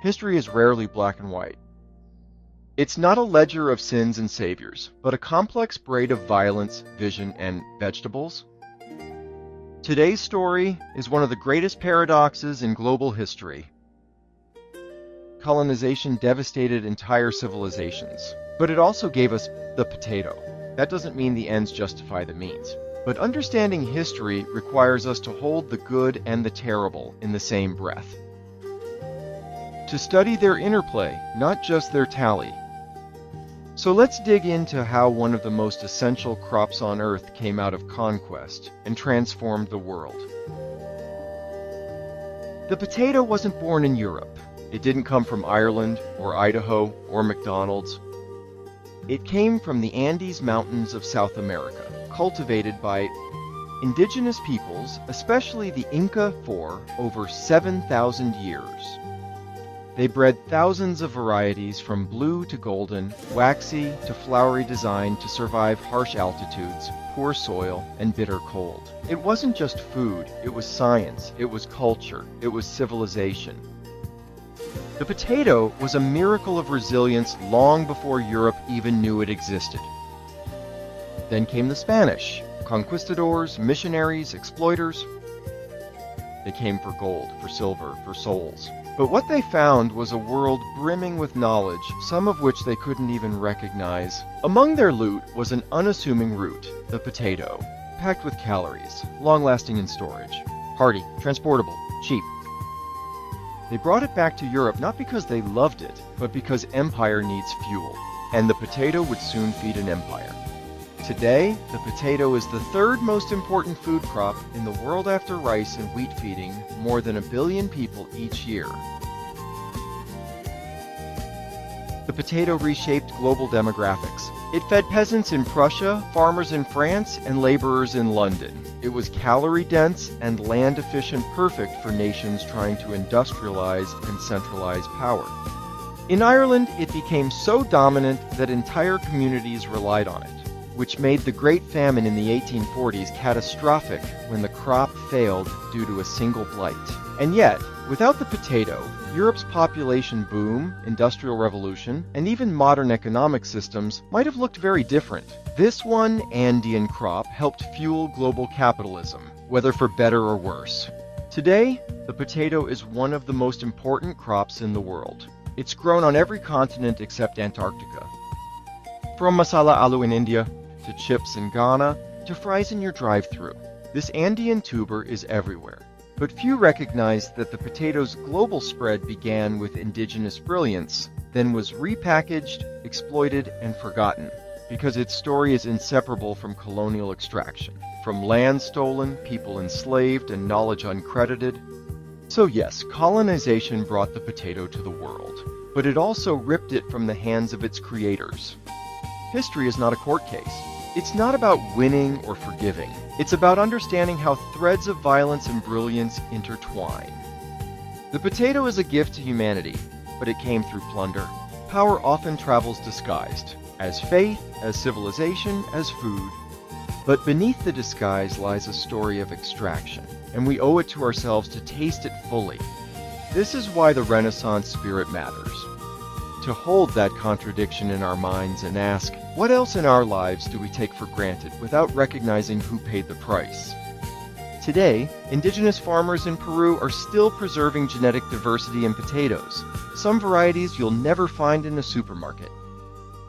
History is rarely black and white. It's not a ledger of sins and saviors, but a complex braid of violence, vision, and vegetables. Today's story is one of the greatest paradoxes in global history. Colonization devastated entire civilizations, but it also gave us the potato. That doesn't mean the ends justify the means. But understanding history requires us to hold the good and the terrible in the same breath. To study their interplay, not just their tally. So let's dig into how one of the most essential crops on Earth came out of conquest and transformed the world. The potato wasn't born in Europe. It didn't come from Ireland or Idaho or McDonald's. It came from the Andes Mountains of South America, cultivated by indigenous peoples, especially the Inca, for over 7,000 years. They bred thousands of varieties from blue to golden, waxy to flowery design to survive harsh altitudes, poor soil, and bitter cold. It wasn't just food, it was science, it was culture, it was civilization. The potato was a miracle of resilience long before Europe even knew it existed. Then came the Spanish, conquistadors, missionaries, exploiters. They came for gold, for silver, for souls. But what they found was a world brimming with knowledge, some of which they couldn't even recognize. Among their loot was an unassuming root, the potato, packed with calories, long-lasting in storage, hardy, transportable, cheap. They brought it back to Europe not because they loved it, but because empire needs fuel, and the potato would soon feed an empire. Today, the potato is the third most important food crop in the world after rice and wheat, feeding more than 1 billion people each year. The potato reshaped global demographics. It fed peasants in Prussia, farmers in France, and laborers in London. It was calorie-dense and land-efficient, perfect for nations trying to industrialize and centralize power. In Ireland, it became so dominant that entire communities relied on it, which made the Great Famine in the 1840s catastrophic when the crop failed due to a single blight. And yet, without the potato, Europe's population boom, industrial revolution, and even modern economic systems might have looked very different. This one Andean crop helped fuel global capitalism, whether for better or worse. Today, the potato is one of the most important crops in the world. It's grown on every continent except Antarctica. From masala aloo in India, to chips in Ghana, to fries in your drive-thru. This Andean tuber is everywhere. But few recognize that the potato's global spread began with indigenous brilliance, then was repackaged, exploited, and forgotten, because its story is inseparable from colonial extraction, from land stolen, people enslaved, and knowledge uncredited. So yes, colonization brought the potato to the world, but it also ripped it from the hands of its creators. History is not a court case. It's not about winning or forgiving. It's about understanding how threads of violence and brilliance intertwine. The potato is a gift to humanity, but it came through plunder. Power often travels disguised, as faith, as civilization, as food. But beneath the disguise lies a story of extraction, and we owe it to ourselves to taste it fully. This is why the Renaissance spirit matters. To hold that contradiction in our minds and ask, what else in our lives do we take for granted without recognizing who paid the price? Today, indigenous farmers in Peru are still preserving genetic diversity in potatoes, some varieties you'll never find in a supermarket.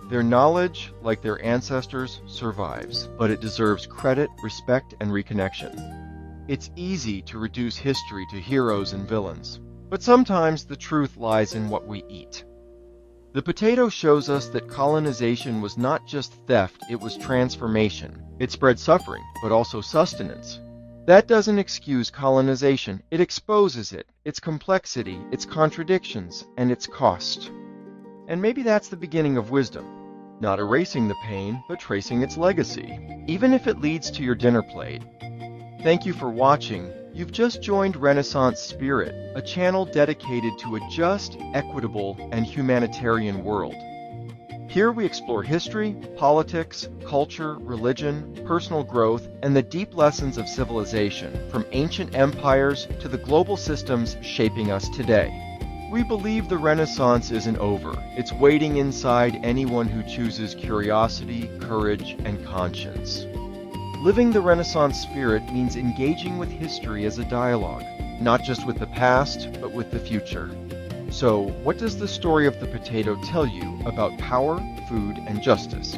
Their knowledge, like their ancestors, survives, but it deserves credit, respect, and reconnection. It's easy to reduce history to heroes and villains, but sometimes the truth lies in what we eat. The potato shows us that colonization was not just theft, it was transformation. It spread suffering, but also sustenance. That doesn't excuse colonization, it exposes it, its complexity, its contradictions, and its cost. And maybe that's the beginning of wisdom. Not erasing the pain, but tracing its legacy, even if it leads to your dinner plate. Thank you for watching. You've just joined Renaissance Spirit, a channel dedicated to a just, equitable, and humanitarian world. Here we explore history, politics, culture, religion, personal growth, and the deep lessons of civilization, from ancient empires to the global systems shaping us today. We believe the Renaissance isn't over. It's waiting inside anyone who chooses curiosity, courage, and conscience. Living the Renaissance spirit means engaging with history as a dialogue, not just with the past, but with the future. So, what does the story of the potato tell you about power, food, and justice?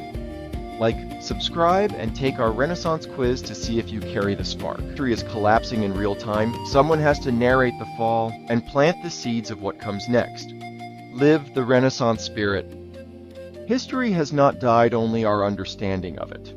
Like, subscribe, and take our Renaissance quiz to see if you carry the spark. History is collapsing in real time. Someone has to narrate the fall and plant the seeds of what comes next. Live the Renaissance spirit. History has not died, only our understanding of it.